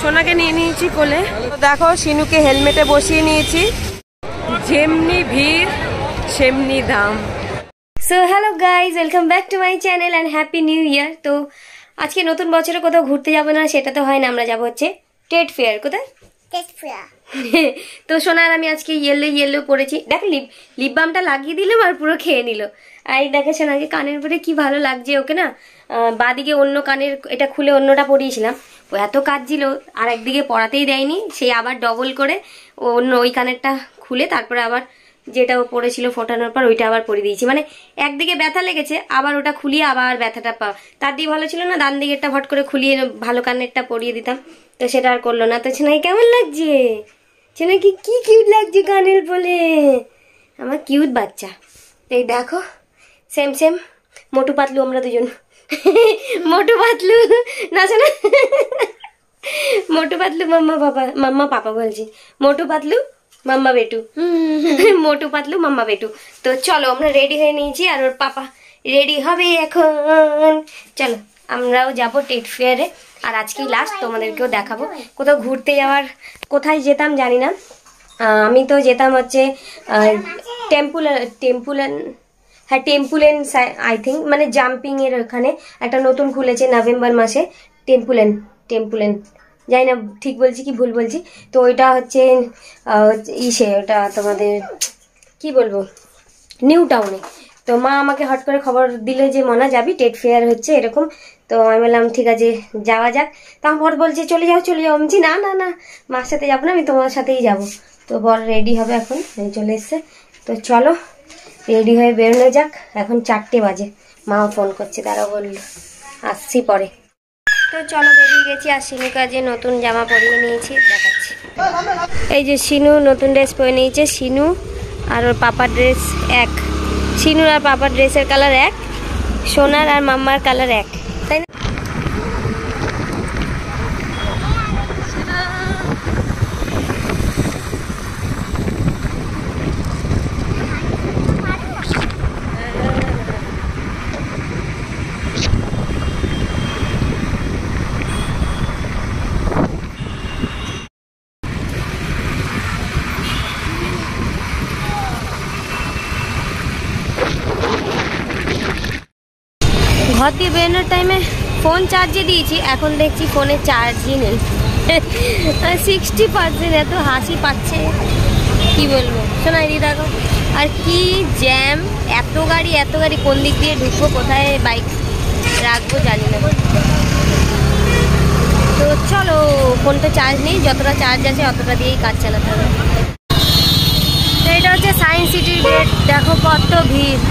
সোনাকে নিয়ে নিয়েছি কোলে। দেখো শিনুকে হেলমেটে বসিয়ে নিয়েছি। যেমনি ভিড় সেমনি দাম। So hello guys, welcome back to my channel and happy new year. তো আজকে নতুন বছরে কোথাও ঘুরতে যাবো না, সেটা তো হয় না। আমরা যাবো হচ্ছে ট্রেড ফেয়ার। কোথায়? Trade fair. তো সোনার আমি আজকে ইয়েলো পরেছি। দেখো লিপ বামটা লাগিয়ে দিলাম আর পুরো খেয়ে নিল। আর দেখে সোনাকে কানের পরে কি ভালো লাগছে ওকে না। বাদিকে অন্য কানের এটা খুলে অন্যটা পরিয়েছিলাম, ও এত কাঁদছিল আর একদিকে পরাতেই দেয়নি, সেই আবার ডবল করে অন্য ওই কানেরটা খুলে তারপরে আবার যেটা ও পড়েছিল ফোটানোর পর ওইটা আবার পরিয়ে দিয়েছি। মানে একদিকে ব্যথা লেগেছে, আবার ওটা খুলিয়ে আবার ব্যথাটা তার দিয়ে ভালো ছিল না ডান দিকেরটা ভট করে খুলিয়ে ভালো কানেরটা পরিয়ে দিতাম, তো সেটা আর করলো না। তো ছেনাই কেমন লাগছে? ছেনাকি কি কিউট লাগছে কানের বলে, আমার কিউট বাচ্চা। এই দেখো সেম মোটু পাতলু আমরা দুজন। মোটু পাতলু না শোনা, মোটু পাতলু মাম্মা পাপা বলছি, মোটু পাতলু মাম্মা বেটু। মোটু পাতলু মাম্মা বেটু। তো চলো আমরা রেডি হয়ে নিয়েছি আর ওর পাপা রেডি হবে এখন। চলো আমরাও যাবো ট্রেড ফেয়ারে। আর আজকেই লাস্ট, তোমাদেরকেও দেখাবো কোথাও ঘুরতে যাওয়ার। কোথায় যেতাম জানি না, আমি তো যেতাম হচ্ছে টেম্পুলেন আই থিঙ্ক, মানে জাম্পিং এর ওখানে একটা নতুন খুলেছে নভেম্বর মাসে, টেম্পুলেন জানি না ঠিক বলছি কি ভুল বলছি। তো ওইটা হচ্ছে ওটা তোমাদের কি বলবো নিউ টাউনে। তো মা আমাকে হট করে খবর দিল যে মনা যাবি ট্রেড ফেয়ার হচ্ছে এরকম। তো আমি বললাম ঠিক আছে যাওয়া যাক। তা বর বলছে চলে যাও। আমি বলছি না মার সাথে যাবো না, আমি তোমার সাথেই যাব। তো বর রেডি হবে এখন, চলে এসছে। তো চলো রেডি হয়ে বেরোনো যাক। এখন 4টে বাজে, মাও ফোন করছে, তারা বললো আসছি পরে। তো চলো বেরিয়ে গেছি। আর শিনু কাজে নতুন জামা পরিয়ে নিয়েছি, দেখাচ্ছি। এই যে শিনু নতুন ড্রেস পরে নিয়েছে। শিনু আর ওর পাপার ড্রেস এক, শিনুর আর পাপার ড্রেসের কালার এক, সোনার আর মাম্মার কালার এক, তাই না? ঘর দিয়ে বেরোনোর টাইমে ফোন চার্জে দিয়েছি, এখন দেখছি ফোনে চার্জই নেই। 60%। এত হাসি পাচ্ছে কি বলবো। শোনা এদিকে দেখো, আর কি জ্যাম, এত গাড়ি কোন দিক দিয়ে ঢুকবো, কোথায় বাইক রাখবো জানি না। তো চলো, ফোনটা চার্জ নেই, যতটা চার্জ আছে অতটা দিয়েই কাজ চালাতে হবে। তো এটা হচ্ছে সায়েন্স সিটির গেট, দেখো কত ভিড়।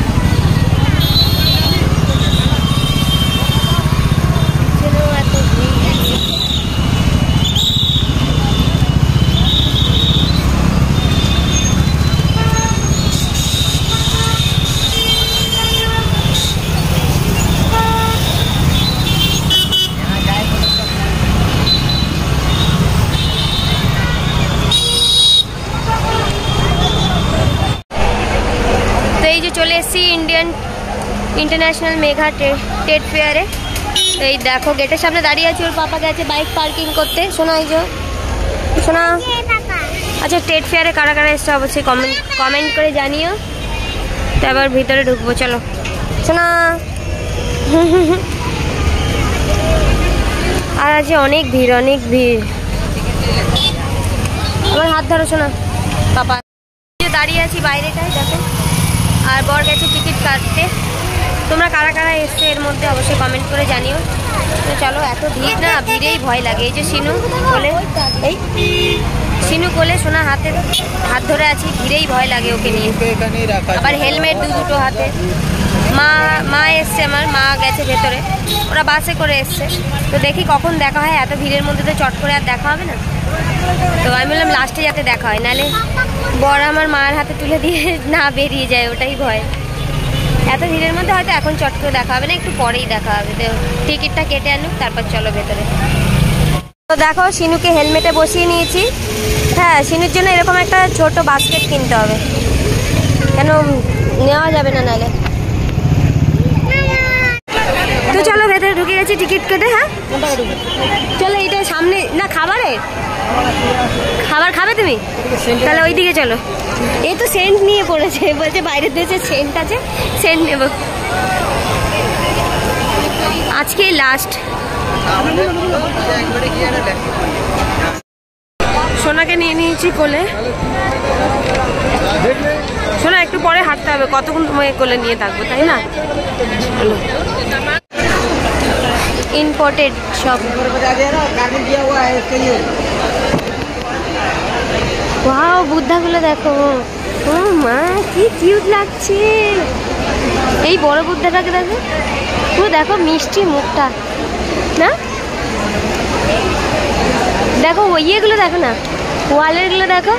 চলে এসেছি ইন্টারন্যাশনাল মেঘা ট্রেড ফেয়ারে। তো এই দেখো গেটের সামনে দাঁড়িয়ে আছে, ওর পাপা গেছে বাইক পার্কিং করতে। শোনা এই যে শোনা, আচ্ছা ট্রেড ফেয়ারে কারা এসছে অবশ্যই কমেন্ট করে জানিও। তো এবার ভিতরে ঢুকবো, চলো শোনা। আর আছে অনেক ভিড়। আমার হাত ধরো শোনা পাপা। দাঁড়িয়ে আছি বাইরেটায় দেখো, আর বর গেছে টিকিট কাটতে। তোমরা কারা এসছে এর মধ্যে অবশ্যই কমেন্ট করে জানিও। তো চলো, এত ভিড় না, ভিড়েই ভয় লাগে। এই যে শিনু কোলে সোনা হাত ধরে আছি, ভিড়েই ভয় লাগে ওকে নিয়ে। আবার হেলমেট দুটো হাতে। মা এসছে, আমার মা গেছে ভেতরে, ওরা বাসে করে এসছে। তো দেখি কখন দেখা হয়, এত ভিড়ের মধ্যে তো চট করে আর দেখা হবে না। তো আমি বললাম লাস্টে যাতে দেখা হয়, নাহলে বর আমার মায়ের হাতে তুলে দিয়ে না বেরিয়ে যায়, ওটাই ভয়। এত ভিড়ের মধ্যে হয়তো এখন চট করে দেখা হবে না, একটু পরেই দেখা হবে। তো টিকিটটা কেটে আনুক, তারপর চলো ভেতরে। তো দেখো শিনুকে হেলমেটে বসিয়ে নিয়েছি। হ্যাঁ, শিনুর জন্য এরকম একটা ছোট বাস্কেট কিনতে হবে, কেন নেওয়া যাবে না নাহলে। তো চলো ভেতরে ঢুকে গেছি টিকিট কেটে। হ্যাঁ চলো, এইটা সামনে না, খাবার খাবারের খাবার খাবে তুমি? তাহলে ওইদিকে চলো। এই তো সেন্ট নিয়ে পড়েছে, বলছে বাইরের দেশে সেন্ট আছে, সেন্ট নেব। আজকে লাস্ট। সোনাকে নিয়ে নিয়েছি কোলে। সোনা একটু পরে হাঁটতে হবে, কতক্ষণ তোমাকে কোলে নিয়ে থাকবো, তাই না? ইম্পোর্টেড সব। ওয়াও, বুদ্ধাগুলো দেখো। ও মা, কি কিউট লাগছে। এই বড় বুদ্ধাটাকে দেখো, পুরো দেখো মিষ্টি মুখটা না? দেখো ওই ইয়েগুলো দেখো না, ওয়ালের গুলো দেখো।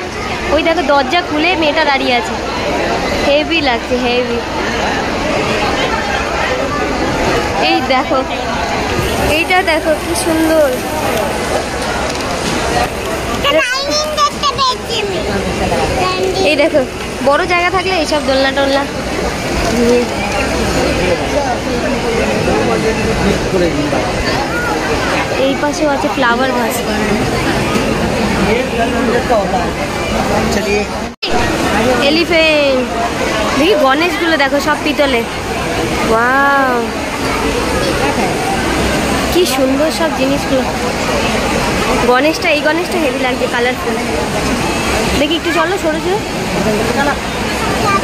ওই দেখো দরজা খুলে মেয়েটা দাঁড়িয়ে আছে, হেভি লাগছে হেভি। এই দেখো, এইটা দেখো কি সুন্দর। এই দেখো, বড় জায়গা থাকলে এইসব দোলনা টোলনা। এই পাশেও আছে ফ্লাওয়ার ভাস। এলিফেন্ট। দেখি গণেশগুলো দেখো, সব পিতলে। ওয়াও, কি সুন্দর সব জিনিসগুলো। গণেশটা, এই গণেশটা হেভি লাগছে, কালারফুল। দেখি একটু চলো, সরে চলো।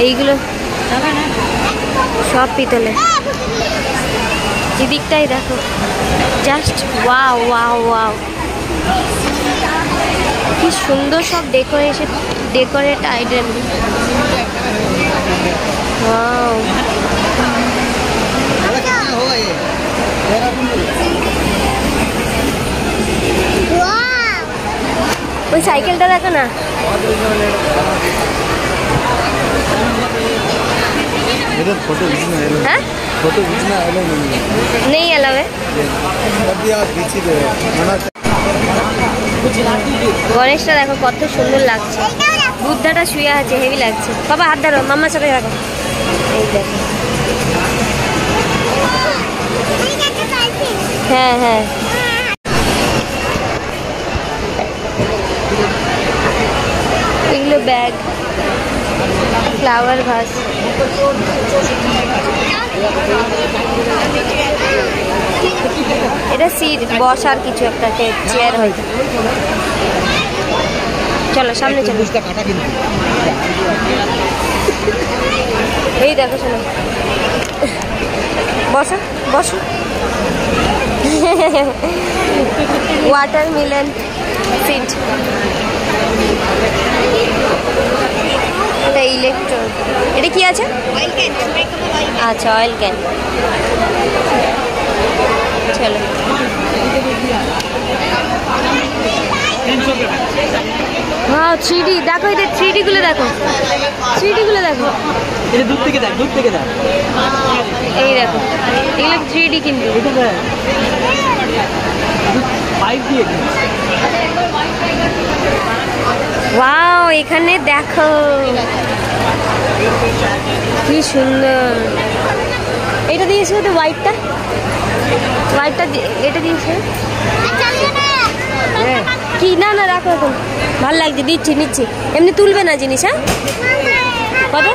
এইগুলো সব পিতলে। এদিকটাই দেখো, জাস্ট ওয়াও ওয়াও ওয়াও, কি সুন্দর সব ডেকোরেট আইটেম। ওয়াও, ওই সাইকেলটা দেখো না। हाँ? नहीं अलाव है। গণেশটা দেখো কত সুন্দর লাগছে, বুদ্ধাটা শুয়ে আছে, হেভি লাগছে। বাবা হাত ধরো, মাম্মার সাথে রাখো। এই দেখো, হ্যাঁ হ্যাঁ, এগুলো ব্যাগ, ফ্লাওয়ার ভাস। এটা সিট, বসার কিছু একটা চেয়ার হয়তো। চলো সামনে চলো। এই দেখো, শোনো, বসো বসো। Watermelon seat. এটা ইলেকট্রো, এটা কি আছে? আচ্ছা, অয়েল ক্যান। চলো, হ্যাঁ 3D দেখো, এটা 3D গুলো দেখো, 3D গুলো দেখো। এটা দূর থেকে দেখ, দূর থেকে দেখ। এই দেখো, এগুলো 3D কিন্তু। ওয়াও, এখানে দেখো কি সুন্দর। এটা দিয়েছিল তো, হোয়াইটটা, এটা দিয়েছিল কি? না না, রাখো এখন, ভালো লাগছে, দিচ্ছি নিচ্ছি। এমনি তুলবে না জিনিস? হ্যাঁ, কত?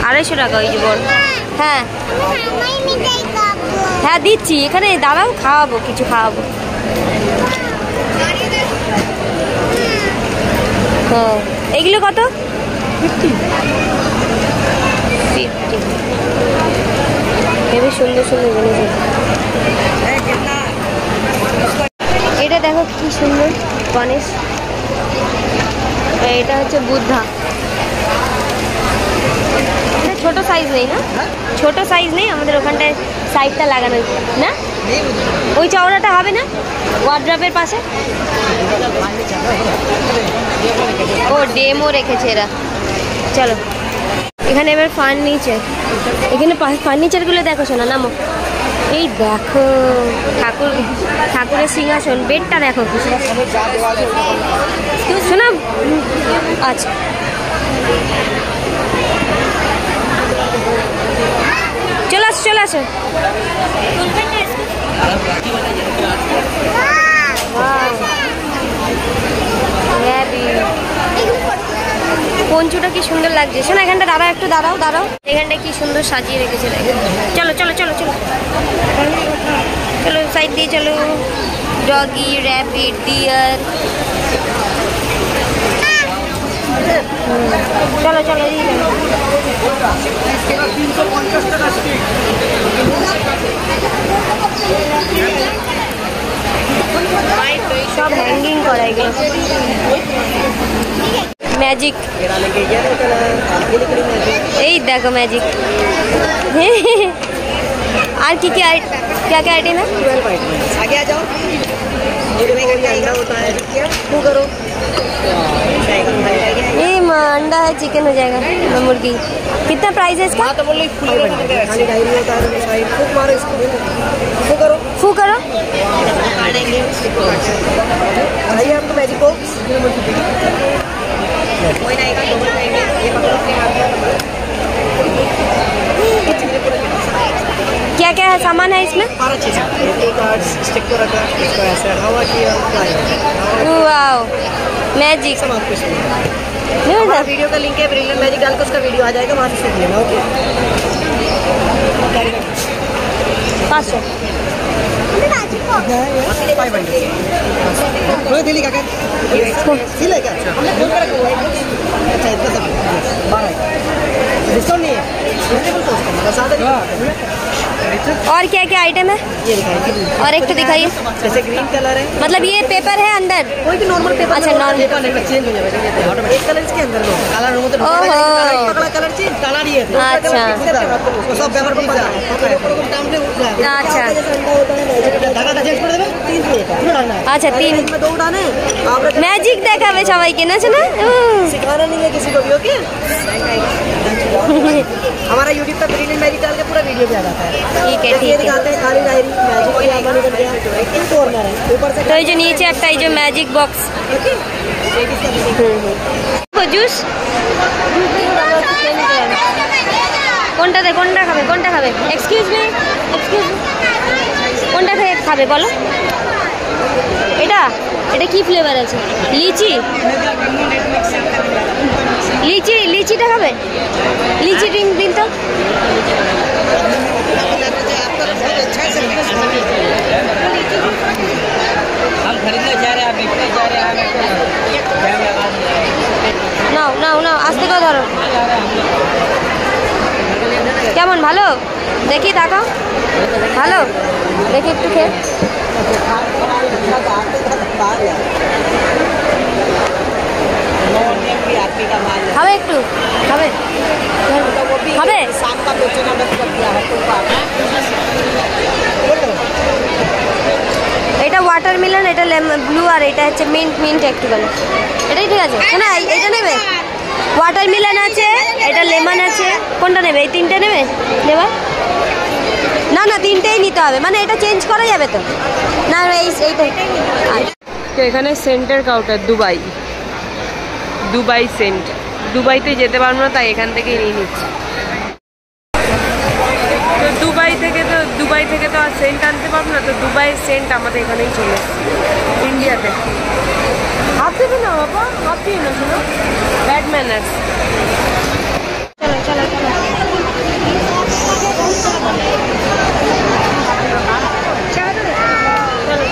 250 টাকা ওই যে বড়। হ্যাঁ হ্যাঁ, দিচ্ছি এখানে, দাঁড়াও, খাওয়াবো, কিছু খাওয়াবো। হ্যাঁ, এগুলো কত? 50। হেবি সুন্দর সুন্দর জিনিস। এটা দেখো কি সুন্দর গণেশ। এটা হচ্ছে বুদ্ধা। এটা ছোট সাইজ নেই না? ছোট সাইজ নেই আমাদের ওখানটায়, সাইডটা লাগানো না, ওই চওড়াটা হবে না ওয়ার্ড্রপের পাশে? ও ডেমো রেখেছে এরা। চলো, এখানে এবার ফার্নিচার, এখানে ফার্নিচারগুলো দেখো, শোনা নামো। এই দেখো ঠাকুরের সিংহাসন, বেডটা দেখো শোনা। আচ্ছা, চলে আসো চলে আসো। Wow. পঞ্চুটা কি সুন্দর লাগছে। শোনো এখানটা দাঁড়াও, একটু দাঁড়াও দাঁড়াও, এখানটা কি সুন্দর সাজিয়ে রেখেছে দেখো। চলো চলো চলো চলো চলো সাইড দিয়ে চলো। Doggy, rabbit, deer. চলো চলো সব হ্যাঙ্গিং করা এগুলো। ম্যাজিক, এই দেখো ম্যাজিক। আর কি क्या क्या आइटम है? आगे आ जाओ। अंडा होता है, वो करो। ये अंडा है, चिकन हो जाएगा, मुर्गी। कितना प्राइस है इसका? तो बोले फू मारो इसको, फू करो, फू करो। आइए आपको मैजिक बॉक्स कोई नहीं आएगा, ये पकड़ो। क्या क्या है सामान है इसमें? सारा चीज़ एक कार्ड स्टिक को रखा, इसको ऐसे हवा की वाओ मैजिक। सब आपको इसमें हमारा वीडियो का लिंक है, ब्रिलियंट मैजिक डाल के उसका वीडियो आ जाएगा, वहाँ से सीख लेना। ओके 500 500 दिल्ली का क्या सिला क्या? हमने फोन कर रखा हुआ है। अच्छा इतना सब डिस्काउंट नहीं है, और क्या क्या आइटम है? ये दिखाइए, और एक तो दिखाइए। जैसे ग्रीन कलर है, मतलब ये पेपर है अंदर? कोई भी नॉर्मल पेपर। अच्छा नॉर्मल चेंज हो जाएगा, एक कलर इसके अंदर लो काला रंग तो पकड़ा कलर चेंज काला नहीं है। अच्छा वो सब पेपर पर पड़ा है। अच्छा धागा चेंज कर देबे 3 पूरा डालना है। अच्छा 3 में 2 डालने आप मैजिक देखाবে সবাইকে না শোনা। सिखाना नहीं है किसी को भी। ओके हमारा यूट्यूब पर ब्रिलियंट मैजिक डाल के पूरा वीडियो भी आ जाता है। ठीक है ये ठीक है। दिखाते हैं खाली डायरी मैजिक की आगे निकल गया एक कॉर्नर है ऊपर से। তো এই যে নিচে একটা এই যে ম্যাজিক বক্স। ओके জুস কোনটা দে, কোনটা খাবে, কোনটা খাবে? এক্সকিউজ মি কোনটা খাবে বলো? এটা এটা কি ফ্লেভার আছে? লিচি লিচি লিচিটা খাবে? লিচি ড্রিঙ্ক দিন তো। हम खरीदने जा रहे हैं, बेचने जा रहे हैं। নাও নাও নাও আস্তে করে ধরো। কেমন ভালো? দেখি তাকাও, ভালো দেখি একটু খেয়ে। খাবে একটু? খাবে খাবে? এটা ওয়াটারমেলন, এটা ব্লু, আর এটা হচ্ছে মিন্ট মিন্ট একটুখানি। এটাই ঠিক আছে না? এটা নেবে? ওয়াটারমেলন আছে, এটা লেমন আছে, কোনটা নেবে? এই তিনটে নেবে নেবা? না না তিনটেই নিতে হবে, মানে এটা চেঞ্জ করা যাবে তো না? এইটাই। তো এখানে সেন্টার কাউন্টার দুবাই, দুবাই সেন্ট। দুবাইতে যেতে পারবো না, তাই এখান থেকেই নিয়ে নিচ্ছি। তো দুবাই থেকে তো আর সেন্ট আনতে পারবো না, তো দুবাই সেন্ট আমাদের এখানেই চলে ইন্ডিয়াতে। হাত দেবে না বাবা, হাত দিয়ে না শোনো, ব্যাড ম্যানার্স। চলো চলো চলো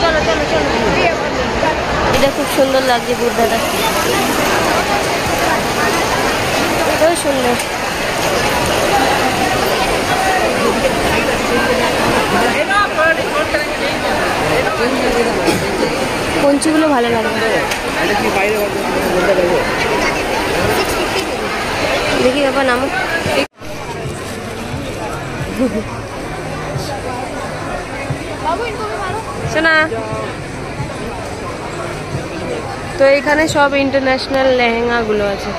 চলো চলো চলো চলো। এটা খুব সুন্দর লাগছে বুদ্ধাটা, এটাও সুন্দর। পঞ্চিগুলো ভালো লাগে। দেখি বাবা নামো। শোনা, তো এখানে সব ইন্টারন্যাশনাল লেহেঙ্গাগুলো আছে।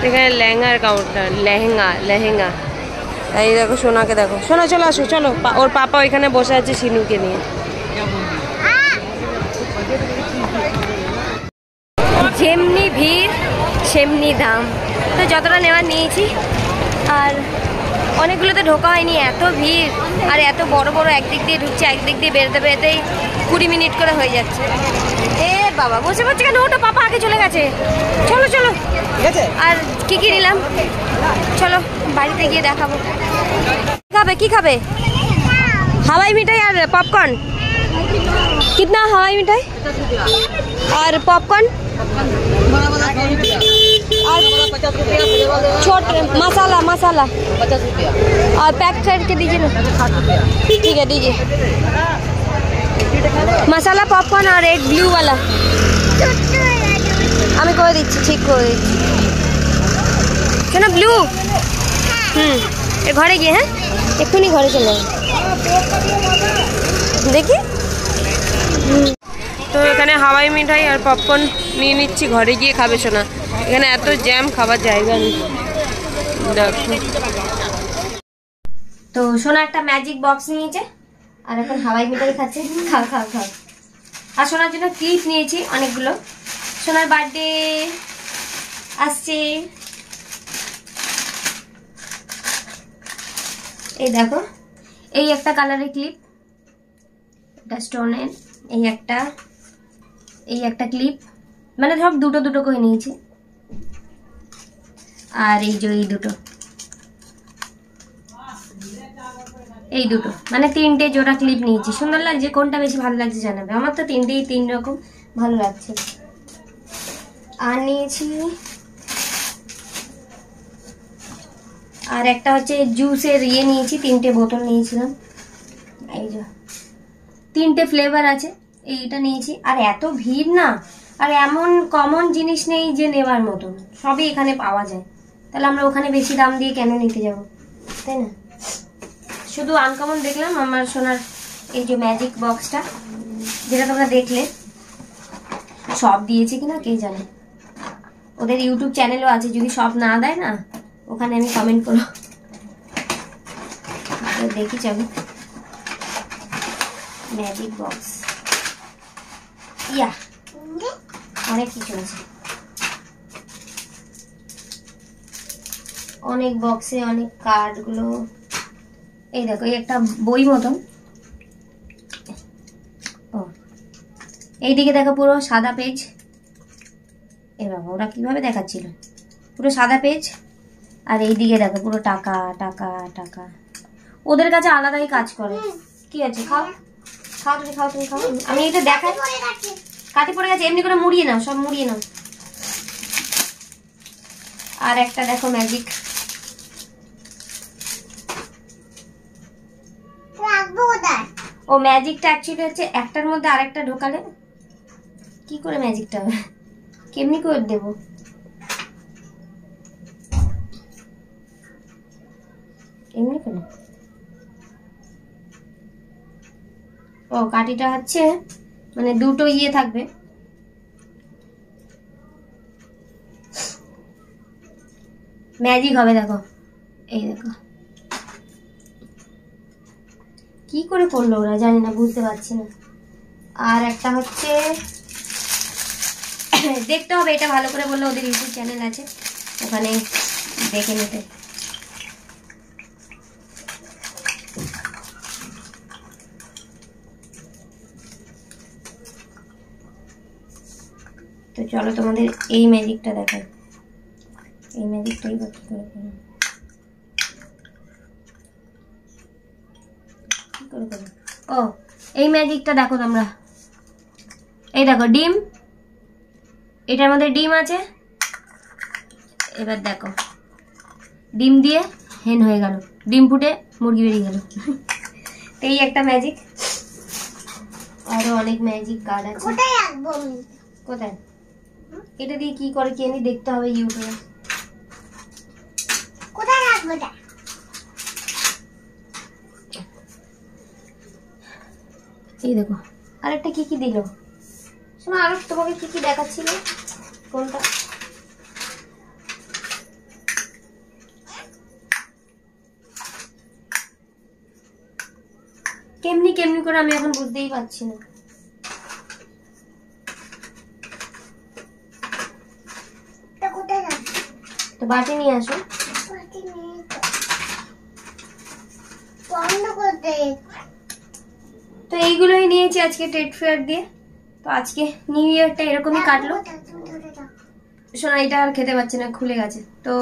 এখানে লেহেঙ্গার কাউন্টার, লেহেঙ্গা লেহেঙ্গা। এই দেখো সোনাকে দেখো, সোনা চলে আসো, চলো। ওর পাপা ওইখানে বসে আছে সিনুকে নিয়ে। যেমনি ভিড় সেমনি দাম, তো যতটা নেওয়ার নিয়েছি। আর অনেকগুলোতে ঢোকা হয়নি, এত ভিড় আর এত বড় বড়, একদিক দিয়ে ঢুকছে একদিক দিয়ে বেরোতে বেরোতেই 20 মিনিট করে হয়ে যাচ্ছে। এ বাবা বসে বসে কেন? ওটা পাপা আগে চলে গেছে। চলো চলো। ঠিক আছে। আর কি কি নিলাম চলো বাড়িতে গিয়ে দেখাবো। খাবে কি খাবে? हवाई मिठाई और पॉपकॉर्न। कितना हवाई मिठाई और पॉपकॉर्न और छोट मसाला मसाला 50 रुपया और पैक करके दीजिए ना। ठीक है दीजिए मसाला पॉपकॉर्न और एक ब्लू वाला আমি করে দিচ্ছি ঠিক করে দিচ্ছি শোনো ব্লু। ঘরে গিয়ে হ্যাঁ এক্ষুনি ঘরে চলে যাবে দেখি। তো এখানে হাওয়াই মিঠাই আর পপকর্ন নিয়ে নিচ্ছি, ঘরে গিয়ে খাবে শোনা। এখানে এত জ্যাম, খাবার জায়গা নেই। দেখো তো সোনা একটা ম্যাজিক বক্স নিয়েছে আর এখন হাওয়াই মিঠাই খাচ্ছে। খাও খাও খাও। আর সোনার জন্য ক্লিপ নিয়েছি অনেকগুলো। সোনার বার্থডে আসছে, এই দেখো এই একটা কালারের ক্লিপ, এটা স্টোনের, এই একটা ক্লিপ, মানে সব দুটো দুটো করে নিয়েছি। আর এই যে এই দুটো মানে তিনটে জোড়া ক্লিপ নিয়েছি। সুন্দর লাগছে, কোনটা বেশি ভালো লাগছে জানাবে। আমার তো তিনটেই তিন রকম ভালো লাগছে। আর নিয়েছি আর একটা হচ্ছে জুসের নিয়েছি, তিনটে বোতল নিয়েছিলাম। এই যে তিনটে ফ্লেভার আছে, এইটা নিয়েছি। আর এত ভিড় না, আর এমন কমন জিনিস নেই যে নেওয়ার মতন, সবই এখানে পাওয়া যায়। তাহলে আমরা ওখানে বেশি দাম দিয়ে কেন নিতে যাব, তাই না? শুধু আনকমন দেখলাম আমার সোনার এই যে ম্যাজিক বক্সটা, যেটা তোমরা দেখলে। সব দিয়েছে কিনা কে জানে, ওদের ইউটিউব চ্যানেলও আছে, যদি সব না দেয় না ওখানে আমি কমেন্ট করো, দেখি যাবো। ম্যাজিক বক্স ইয়া অনেক কিছু আছে, অনেক বক্সে অনেক কার্ড গুলো। এই দেখো এই একটা বই মতন। ও এইদিকে দেখো পুরো সাদা পেজ। এ বাবা ওরা কিভাবে দেখাচ্ছিল, পুরো সাদা পেজ। আর এইদিকে দেখো পুরো টাকা টাকা টাকা। ওদের কাছে আলাদাই কাজ করে। কি আছে খাও খাও তুমি খাও তুমি খাও। আমি এটা দেখাই, কাটি পড়ে গেছে, এমনি করে মুড়িয়ে নাও, সব মুড়িয়ে নাও। আর একটা দেখো ম্যাজিক, ও ম্যাজিকটা অ্যাকচুয়ালি হচ্ছে একটার মধ্যে আরেকটা ঢোকালে কি করে ম্যাজিকটা হবে, কেমনি করে দেবো। এমনি করে ও কাঠিটা হচ্ছে মানে দুটো থাকবে। ম্যাজিক হবে দেখো, এই দেখো কি করে করলো ওরা জানি না, বুঝতে পারছি না। আর একটা হচ্ছে দেখতে হবে, এটা ভালো করে বললে ওদের ইউটিউব চ্যানেল আছে, ওখানে দেখে নিতে। তো চলো তোমাদের এই ম্যাজিকটা দেখাই। এই ম্যাজিকটাই বা কি করে করো, কি করে করো। ও এই ম্যাজিকটা দেখো তোমরা, এই দেখো ডিম, এটার মধ্যে ডিম আছে। এবার দেখো ডিম দিয়ে হেন হয়ে গেল, ডিম ফুটে মুরগি বেরিয়ে গেল। এই একটা ম্যাজিক। আরো অনেক ম্যাজিক কার্ড আছে। কোথায় রাখবো আমি, কোথায় এটা দিয়ে কি করে কে দেখতে হবে ইউটিউবে। কোথায় রাখবো এটা, এই দেখো আরেকটা কি কি দিল শোনো। আরো তোমাকে কি কি দেখাচ্ছিল, কোনটা কেমনি কেমনি করে আমি এখন বুঝতেই পারছি না। তো বাটি নিয়ে আসো। তো এইগুলোই নিয়েছি আজকে ট্রেড ফেয়ার দিয়ে। তো আজকে নিউ ইয়ারটা এরকমই কাটলো। শোনা এটা আর খেতে পারছি না, খুলে গেছে। তো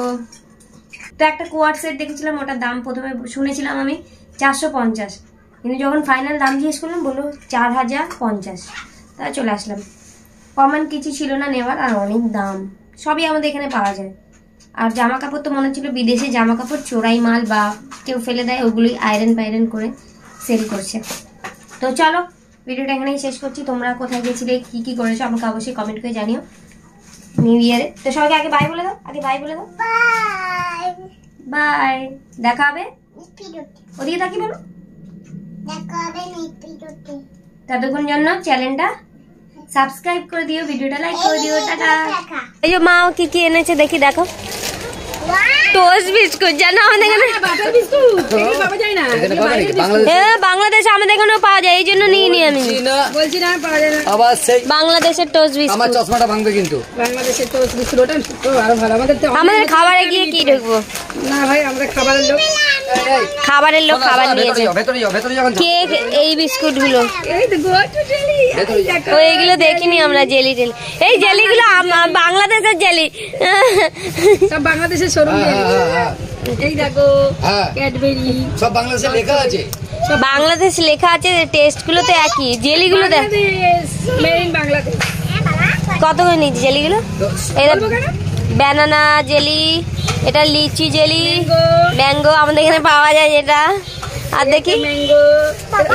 একটা কোয়ার সেট দেখেছিলাম, ওটার দাম প্রথমে শুনেছিলাম আমি 450, কিন্তু যখন ফাইনাল দাম জিজ্ঞেস করলাম বললো 4050। তা চলে আসলাম। কমন কিছু ছিল না নেওয়ার, আর অনেক দাম। সবই আমাদের এখানে পাওয়া যায়। আর জামা কাপড় তো মনে ছিল বিদেশে জামা কাপড় চোরাই মাল বা কেউ ফেলে দেয়, ওগুলোই আয়রন করে সেল করছে। তো চলো ভিডিওটা এখানেই শেষ করছি। তোমরা কোথায় গেছিলে, কি কি করেছো আমাকে অবশ্যই কমেন্ট করে জানিও নিউ ইয়ারে। তো সবাইকে আগে বাই বলে দাও, বাই বাই। দেখা হবে ওদিকে থাকি বলো, ততক্ষণ জন্য চ্যানেলটা সাবস্ক্রাইব করে দিও, ভিডিওটা লাইক করে দিও। টাটা। এই যে মা কি কি এনেছে দেখি, দেখো টোস্ট বিস্কুট। জানো আমাদের এখানে বাংলাদেশে আমাদের এখানেও পাওয়া যায়, এই জন্য নিয়ে নি আমি। বাংলাদেশের টোস্ট বিস্কুট। আমার চশমাটা ভাঙবে কিন্তু। বাংলাদেশের টোস্ট বিস্কুট ওটা আরো ভালো। আমাদের খাবারে গিয়ে কি ঢুকবো না ভাই, আমরা খাবারের লোক। খাবার নিয়েছে কে এই বিস্কুট গুলো? এইগুলো দেখিনি আমরা, জেলি টেলি। এই জেলি গুলো বাংলাদেশের জেলি, সব বাংলাদেশের শোরুম। এই দেখো ক্যাডবেরি, সব বাংলাদেশে লেখা আছে। বাংলাদেশ লেখা আছে, টেস্ট গুলো তো একই। জেলি গুলো দেখ, মেড ইন বাংলাদেশ। কত করে নিচ্ছি জেলি গুলো? এটা ব্যানানা জেলি, এটা লিচি জেলি, ম্যাঙ্গো আমাদের এখানে পাওয়া যায় যেটা। আর দেখি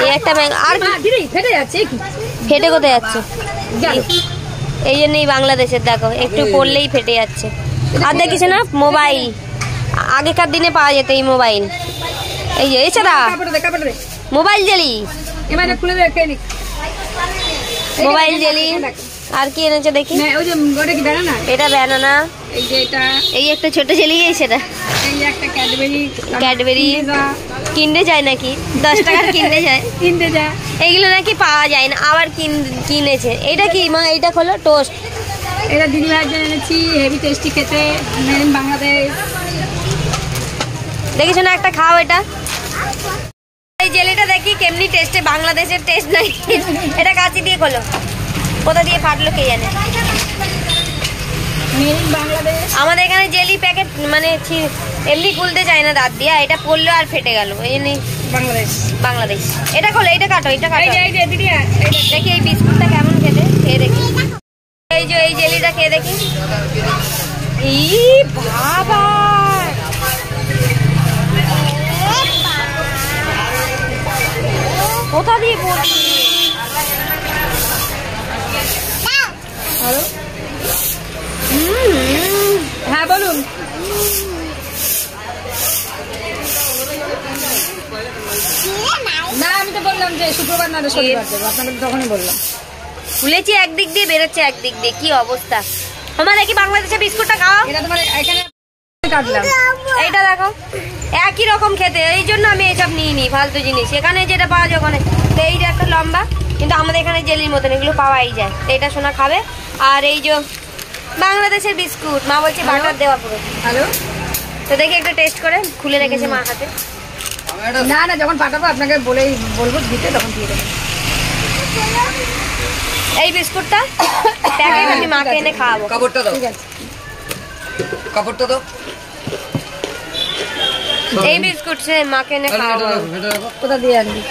এই একটা ম্যাঙ্গো। আর ফেটে যাচ্ছে, ফেটে কোথায় যাচ্ছে? এই জন্যই বাংলাদেশের দেখো একটু পড়লেই ফেটে যাচ্ছে। আর দেখিস না মোবাইল, আগেকার দিনে পাওয়া যেত এই মোবাইল। এই যে এছাড়া মোবাইল জেলি, মোবাইল জেলি। আর কি এনেছে দেখি? এটা ব্যানানা, এই একটা ছোট জেলি, সেটা ক্যাডবেরি। কিনতে যায় নাকি 10 টাকার কিনতে যায়, এইগুলো নাকি পাওয়া যায় না, আবার কিনেছে। এটা কি মা? এইটা খোলো, টোস্ট। এটা দিদি ভাইয়ের জন্য এনেছি, হেভি টেস্টি খেতে, মেড ইন বাংলাদেশ। দেখিস না একটা খাও এটা। এই জেলিটা দেখি কেমনি টেস্টে, বাংলাদেশের টেস্ট নাই। এটা কাঁচি দিয়ে খোলো, কোথা দিয়ে ফাটলো কে জানে। আমাদের এখানে জেলি প্যাকেট মানে এমনি খুলতে চায় না দাঁত দিয়ে, এটা পড়লো আর ফেটে গেল। এই জন্য বাংলাদেশ। এটা খোলো, এটা কাটো, এটা কাটো। দেখি এই বিস্কুটটা কেমন খেতে, খেয়ে দেখি। এই যে এই জেলিটা খেয়ে দেখি। ই বাবা, কোথা দিয়ে পড়ছি? হ্যাঁ বলুন। না আমি তো বললাম যে শুক্রবার না শনিবার দেবো, আপনাদের তখনই বললাম। খুলেছি একদিক দিয়ে, বেরোচ্ছে একদিক দিয়ে, কি অবস্থা। আমার দেখি বাংলাদেশের বিস্কুটটা খাওয়া। এটা তোমার এখানে কাটলাম, এইটা দেখো একই রকম খেতে, এই জন্য আমি এসব নিই নি ফালতু জিনিস। এখানে যেটা পাওয়া যায় ওখানে তো এইটা একটা লম্বা, কিন্তু আমাদের এখানে জেলির মতন এগুলো পাওয়াই যায়। তো এটা সোনা খাবে। আর এই যে বাংলাদেশের বিস্কুট, মা বলছে বাটার দেওয়া পুরো। হ্যালো, তো দেখি একটু টেস্ট করে, খুলে রেখেছে মা হাতে। না না যখন পাঠাবো আপনাকে বলবো দিতে, তখন দিয়ে দেবেন। এই বিস্কুটটা প্যাকেট আমি মাকে এনে খাওয়াবো। কাপড়টা দাও, কাপড়টা দাও। এই বিস্কুট সে মাকে এনে খাওয়াবো। কোথা দিয়ে আনবি?